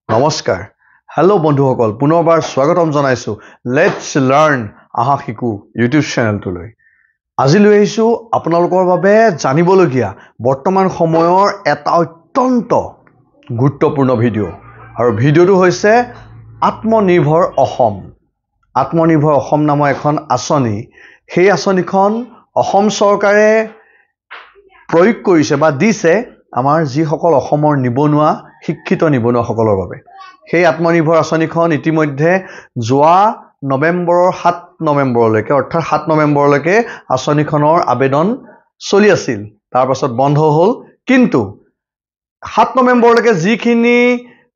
নমস্কাৰ হেল্ল' বন্ধুসকল পুনৰবাৰ স্বাগতম জনাইছো লেটছ লাৰ্ণ আহা শিকো ইউটিউব চেনেলটোলৈ আজি লৈ আহিছো আপোনালোকৰ বাবে জানিবলগীয়া বৰ্তমান সময়ৰ এটা অত্যন্ত গুৰুত্বপূৰ্ণ ভিডিঅ' আৰু ভিডিঅ'টো হৈছে আত্মনিৰ্ভৰ অসম নামৰ এখন আঁচনি সেই আঁচনিখন অসম চৰকাৰে প্ৰয়োগ কৰিছে বা দিছে আমাৰ যিসকল অসমৰ নিবনুৱা শিক্ষিত নিবনুৱাসকলৰ বাবে সেই আত্মনিৰ্ভৰ আঁচনিখন ইতিমধ্যে যোৱা নৱেম্বৰৰ 7 নৱেম্বৰলৈকে অৰ্থাৎ 7 নৱেম্বৰলৈকে আঁচনিখনৰ আবেদন চলি আছিল তাৰ পাছত বন্ধ হ'ল কিন্তু 7 নৱেম্বৰলৈকে যিখিনি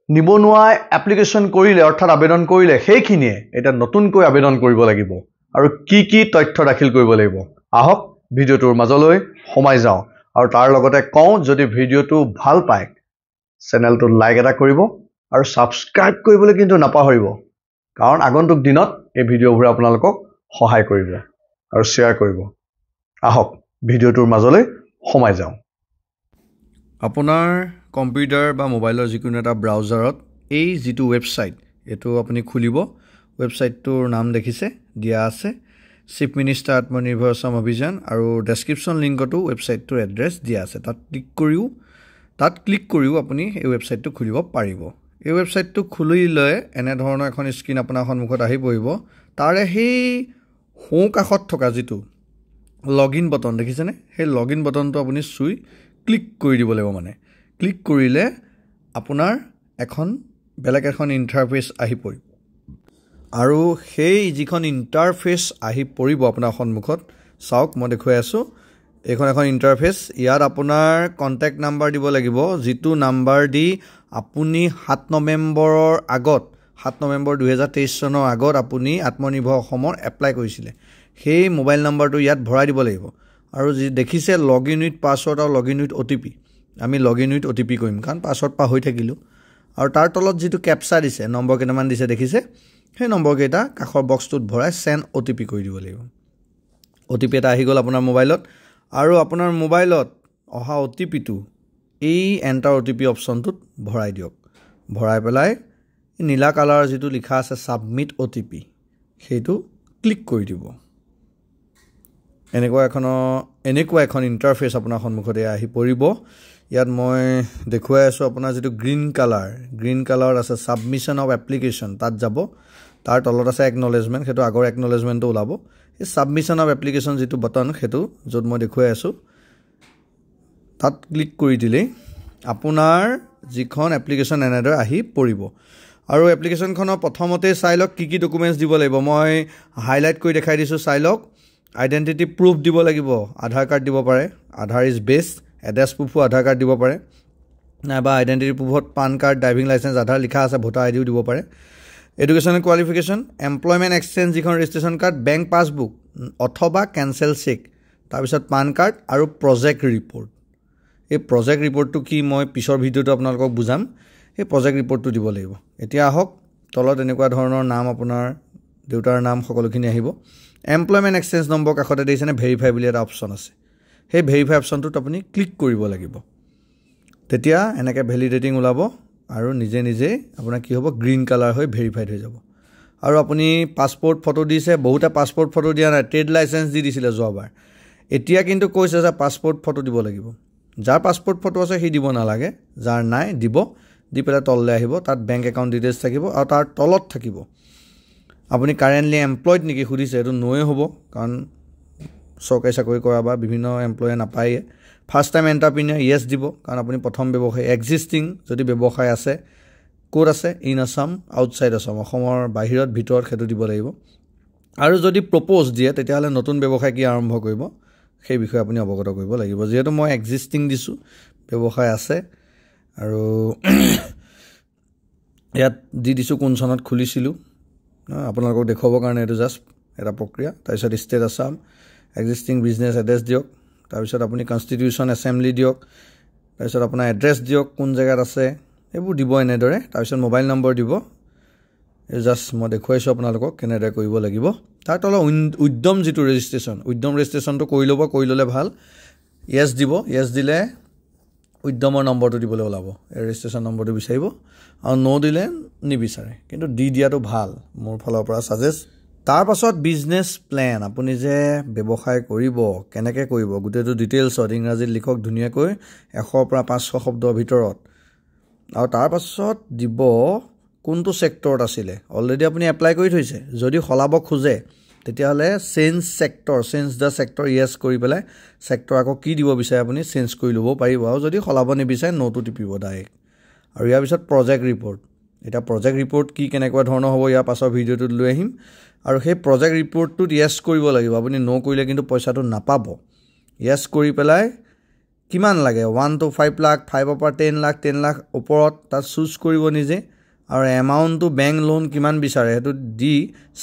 নিবনুৱাই এপ্লিকেশ্যন কৰিলে অৰ্থাৎ আবেদন কৰিলে সেইখিনিয়ে এটা নতুনকৈ আবেদন কৰিব লাগিব আৰু কি তথ্য দাখিল কৰিব লাগিব আহক ভিডিঅ'টোৰ মাজলৈ সোমাই যাওঁ আৰু তাৰ লগতে কওঁ যদি ভিডিঅ'টো ভাল পায় চেনেলটো লাইক এটা কৰিব আৰু সাবস্ক্ৰাইব কৰিবলৈ কিন্তু নাপাহৰিব কাৰণ আগন্তুক দিনত এই ভিডিঅ'বোৰ আপোনালোকক সহায় কৰিব আৰু শ্বেয়াৰ কৰিব আহক ভিডিঅ'টোৰ মাজলৈ সোমাই যাওঁ আপোনাৰ কম্পিউটাৰ বা মোবাইলৰ যিকোনো এটা ব্ৰাউজাৰত এই যিটো ৱেবছাইট এটো আপুনি খুলিব ৱেবছাইটটোৰ নাম দেখিছে দিয়া আছে চিফ মিনিষ্টাৰ আত্মনিৰ্ভৰ অসম অভিযান আৰু ডেসক্ৰিপচন লিংকটো ৱেবছাইটটোৰ এড্ৰেছ দিয়া আছে তাত ক্লিক কৰিও আপুনি এই ৱেবছাইটটো খুলিব পাৰিব এই ৱেবছাইটটো খুলিলে এনে ধৰণৰ এখন স্ক্ৰীন আপোনাৰ সন্মুখত আহি পৰিব তাৰে সেই সোঁ কাষত থকা যিটো লগইন বটন দেখিছেনে সেই লগইন বটনটো আপুনি চুই ক্লিক কৰি দিব লাগিব মানে ক্লিক কৰিলে আপোনাৰ বেলেগ এখন ইন্টাৰফেস আহি পৰিব আৰু সেই যিখন ইন্টাৰফেস আহি পৰিব আপোনাৰ সন্মুখত চাওক মই দেখুৱাই আছো এখন ইন্টাৰফেস ইয়াত আপোনাৰ কন্টাক্ট নাম্বাৰ দিব লাগিব যিটো নাম্বাৰ দি আপুনি 7 নৱেম্বৰৰ আগত 7 নৱেম্বৰ 2023 চনৰ আগত আপুনি আত্মনিৰ্ভৰ অসমৰ এপ্লাই কৰিছিলে সেই মোবাইল নাম্বাৰটো ইয়াত ভৰাই দিব লাগিব আৰু যি দেখিছে লগইন উইথ পাছৱৰ্ড আৰু লগইন উইথ OTP আমি লগইন উইথ OTP কৰিম কাৰণ পাছৱৰ্ড পাহৰি থাকিলো আৰু তাৰ তলত যিটো ক্যাপচা দিছে নম্বৰ কেইটামান দিছে দেখিছে সেই নম্বৰ কেইটা কাষৰ বক্সটোত ভৰাই সেন্ড OTP কৰি দিব লাগিব OTP এটা আহি গল আপোনাৰ মোবাইলত আৰু আপোনাৰ মোবাইলত অহা OTPটো এই এন্টাৰ OTP অপচনটোত ভৰাই দিয়ক ভৰাই পেলাই নীলা কালাৰৰ যিটো লিখা আছে সাবমিট OTP সেইটো ক্লিক কৰি দিব এনেকুৱা এখন ইন্টাৰফেস আপোনাৰ সন্মুখতে আহি পৰিব ইয়াত মই দেখুৱাই আছো আপোনাৰ যিটো গ্ৰীন কালাৰ আছে সাবমিশন অফ এপ্লিকেশন তাত যাব তাৰ তলত আছে একনলেজমেন্ট সেইটো আগৰ একনলেজমেন্টটো ওলাব এই সাবমিশন অফ এপ্লিকেশন যিটো বটন সেইটো যত মই দেখুৱাই আছো তাত ক্লিক কৰি দিলে আপোনাৰ যিখন এপ্লিকেশন এনেদৰে আহি পৰিব আৰু এপ্লিকেশনখনৰ প্ৰথমতে চাই লওক কি ডকুমেন্টস দিব লাগিব মই হাইলাইট কৰি দেখাই দিছো চাই লওক আইডেন্টিটি প্ৰুফ দিব লাগিব আধাৰ কাৰ্ড দিব পাৰে আধাৰ ইজ বেষ্ট এড্ৰেছ প্ৰুফো আধাৰ কাৰ্ড দিব পাৰে নাইবা আইডেন্টিটি প্ৰুফত PAN card driving licence Aadhaar লিখা আছে ভোটাৰ আইডিও দিব পাৰে এডুকেশনাল কোৱালিফিকেশন এমপ্লয়মেন্ট এক্সচেঞ্জ যিখন ৰেজিষ্ট্ৰেচন কাৰ্ড বেংক পাছবুক অথবা কেনসেল চেক তাৰ পিছত পান কাৰ্ড আৰু প্ৰজেক্ট ৰিপৰ্ট এই প্ৰজেক্ট ৰিপৰ্টটো কি মই পিছৰ ভিডিঅটো আপোনালোকক বুজাম এই প্ৰজেক্ট ৰিপৰ্টটো দিব লাগিব এতিয়া আহক তলত এনেকুৱা ধৰণৰ নাম আপোনাৰ দেউতাৰ নাম সকলোখিনি আহিব এমপ্লয়মেন্ট এক্সচেঞ্জ নম্বৰ কাষতে দিছেনে ভেৰিফাই বুলি এটা অপচন আছে সেই ভেৰিফাই অপচনটোত আপুনি ক্লিক কৰিব লাগিব তেতিয়া এনেকৈ ভ্যালিডেটিং ওলাব আৰু নিজে আপোনাৰ কি হ'ব গ্ৰীন কালাৰ হৈ ভেৰিফাইড হৈ যাব আৰু আপুনি পাসপোৰ্ট ফটো দিছে বহুতে পাসপোৰ্ট ফটো দিয়া নাই ট্ৰেড লাইসেন্স দিছিলে যোৱাবাৰ এতিয়া কিন্তু কৈছে যে পাসপোৰ্ট ফটো দিব লাগিব যাৰ পাসপোৰ্ট ফটো আছে সি দিব নালাগে যাৰ নাই দিব দি পেলাই তললৈ আহিব তাত বেংক একাউণ্ট ডিটেইলছ থাকিব আৰু তাৰ তলত থাকিব আপুনি কাৰেন্টলি এমপ্লয়েড নেকি খুদিছে এটো নয়ে হ'ব কাৰণ চৰকাৰী চাকৰি কৰা বা বিভিন্ন এমপ্লয়ে নাপায় ফাৰ্স্ট টাইম এন্টাৰপ্ৰেনিয়ৰ ইয়েস দিব কাৰণ আপুনি প্ৰথম ব্যৱসায় এক্সিস্টিং যদি ব্যৱসায় আছে কোড আছে ইন আসাম আউটসাইড আসাম অসমৰ বাহিৰত ভিতৰত হেতু দিব লাগিব আৰু যদি প্ৰপ'জ দিয়ে তেতিয়াহলে নতুন ব্যৱসায় কি আৰম্ভ কৰিব সেই বিষয়ে আপুনি অৱগত কৰিব লাগিব যেহেতু মই এক্সিস্টিং দিছো ব্যৱসায় আছে আৰু ইয়াত দিছো কোন চনত খুলিছিলো আপোনালোকক দেখুৱাবৰ কাৰণে এটো জাস্ট এটা প্ৰক্ৰিয়া তাৰপিছত state Assam existing business address দিয়ক তাৰপিছত আপুনি কনষ্টিটিউচন এছেম্বলি দিয়ক তাৰপিছত আপোনাৰ এড্ৰেছ দিয়ক কোন জায়গাত আছে এইবোৰ দিব এনেদৰে তাৰপিছত মোবাইল নম্বৰ দিব এই জাস্ট মই দেখুৱাইছো আপোনালোকক কেনেদৰে কৰিব লাগিব তাৰ তলত উদ্যম যিটো ৰেজিষ্ট্ৰেচনটো কৰি ললে ভাল ইয়েস দিব ইয়েস দিলে উদ্যমৰ নম্বৰটো দিবলৈ ওলাব, ৰেজিষ্ট্ৰেশ্যন নম্বৰটো বিচাৰিব আৰু ন দিলে নিবিচাৰে, কিন্তু দি দিয়াটো ভাল মোৰ ফালৰ পৰা ছাজেষ্ট। তাৰ পাছত বিজনেছ প্লেন, আপুনি যে ব্যৱসায় কৰিব কেনেকৈ কৰিব গোটেইটো ডিটেইলছত ইংৰাজীত লিখক ধুনীয়াকৈ 100 পৰা 500 শব্দৰ ভিতৰত। আৰু তাৰ পাছত দিব কোনটো ছেক্টৰত আছিলে, অলৰেডি আপুনি এপ্লাই কৰি থৈছে, যদি সলাব খোজে তেতিয়াহ'লে চেঞ্জ দ্য ছেক্টৰ য়েছ কৰি পেলাই ছেক্টৰ আকৌ কি দিব বিচাৰে আপুনি চেঞ্জ কৰি ল'ব পাৰিব, আৰু যদি সলাব নিবিচাৰে ন'টো টিপিব ডাইৰেক্ট। আৰু ইয়াৰ পিছত প্ৰজেক্ট ৰিপৰ্ট, এতিয়া প্ৰজেক্ট ৰিপৰ্ট কি কেনেকুৱা ধৰণৰ হ'ব ইয়াৰ পাছৰ ভিডিঅ'টোত লৈ আহিম। আৰু সেই প্ৰজেক্ট ৰিপৰ্টটোত য়েছ কৰিব লাগিব, আপুনি ন' কৰিলে কিন্তু পইচাটো নাপাব। য়েছ কৰি পেলাই কিমান লাগে 1 to 5 লাখ, 5 পৰা 10 লাখ, 10 লাখ ওপৰত তাত চুজ কৰিব নিজে। আৰু এমাউণ্টটো বেংক লোন কিমান বিচাৰে সেইটো দি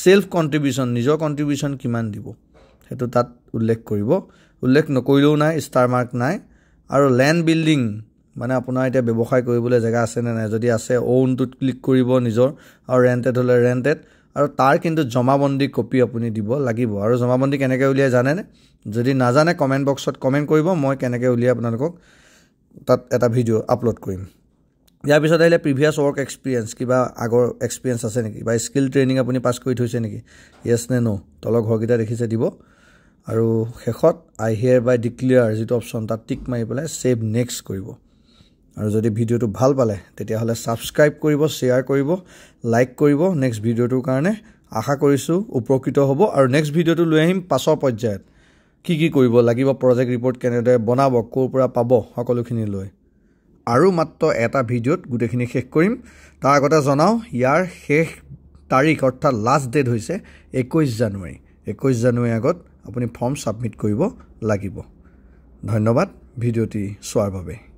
চেল্ফ কণ্ট্ৰিবিউশ্যন, নিজৰ কণ্ট্ৰিবিউশ্যন কিমান দিব সেইটো তাত উল্লেখ কৰিব। উল্লেখ নকৰিলেও নাই, ষ্টাৰ মাৰ্ক নাই। আৰু লেণ্ড বিল্ডিং মানে আপোনাৰ এতিয়া ব্যৱসায় কৰিবলৈ জেগা আছেনে নাই, যদি আছে অ'নটোত ক্লিক কৰিব নিজৰ, আৰু ৰেণ্টেড হ'লে ৰেণ্টেড। আৰু তাৰ কিন্তু জমাবন্দী কপি আপুনি দিব লাগিব। আৰু জমাবন্দী কেনেকৈ উলিয়াই জানেনে? যদি নাজানে কমেণ্ট বক্সত কমেণ্ট কৰিব, মই কেনেকৈ উলিয়াই আপোনালোকক তাত এটা ভিডিঅ' আপলোড কৰিম। ইয়াৰ পিছত আহিলে প্ৰিভিয়াছ ৱৰ্ক এক্সপিৰিয়েঞ্চ, কিবা আগৰ এক্সপিৰিয়েঞ্চ আছে নেকি, বা স্কিল ট্ৰেইনিং আপুনি পাছ কৰি থৈছে নেকি, য়েছ নে ন', তলৰ ঘৰকেইটা দেখিছে দিব। আৰু শেষত আই হিয়াৰ বাই ডিক্লেয়াৰ যিটো অপশ্যন তাত টিক মাৰি পেলাই ছেভ নেক্সট কৰিব। আৰু যদি ভিডিঅ'টো ভাল পালে তেতিয়াহ'লে ছাবস্ক্ৰাইব কৰিব, শ্বেয়াৰ কৰিব, লাইক কৰিব নেক্সট ভিডিঅ'টোৰ কাৰণে। আশা কৰিছোঁ উপকৃত হ'ব। আৰু নেক্সট ভিডিঅ'টো লৈ আহিম পাছৰ পৰ্যায়ত কি কৰিব লাগিব, প্ৰজেক্ট ৰিপৰ্ট কেনেদৰে বনাব, ক'ৰ পৰা পাব, সকলোখিনি লৈ। আৰু মাত্ৰ এটা ভিডিঅ'ত গোটেইখিনি শেষ কৰিম। তাৰ আগতে জনাওঁ ইয়াৰ শেষ তাৰিখ অৰ্থাৎ লাষ্ট ডেট হৈছে 21 জানুৱাৰী। 21 জানুৱাৰীৰ আগত আপুনি ফৰ্ম ছাবমিট কৰিব লাগিব। ধন্যবাদ ভিডিঅ'টি চোৱাৰ বাবে।